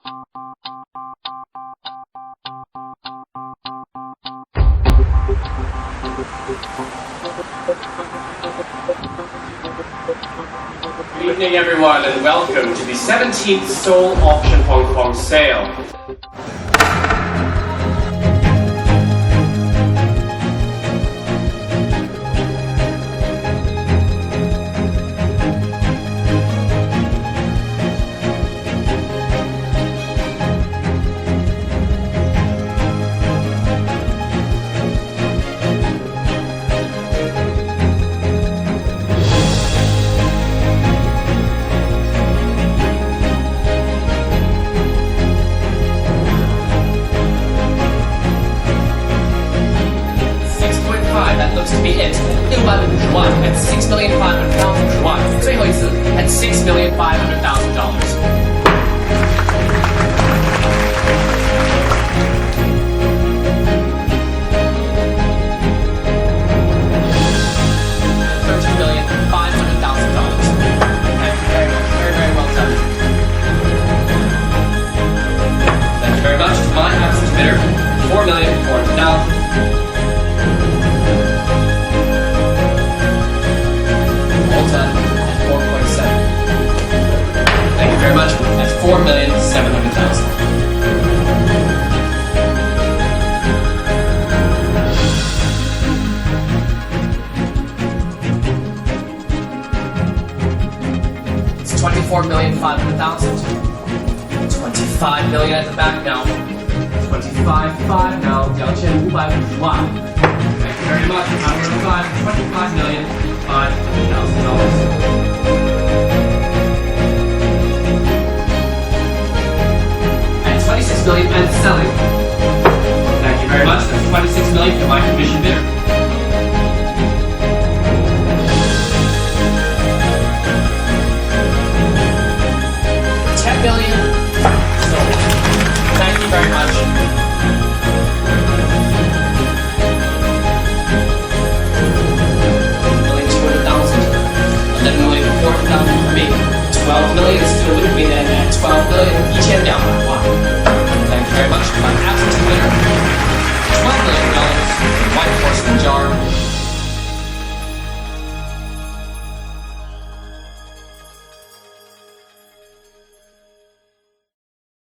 Good evening everyone and welcome to the 17th Seoul Auction Hong Kong sale. That looks to be it. 650万 at $6,500,000 yuan. 最后一次 at $6,500,000. $13,500,000. Very well done. Thank you very much to my absent bidder, $4,400,000. Thank you very much. That's $4,700,000. It's $24,500,000. $25 million at the back now. 25.5 now. 2,550万. Thank you very much. $25,500,000. $26 million and selling. Thank you very much. That's $26 million for my commission bidder.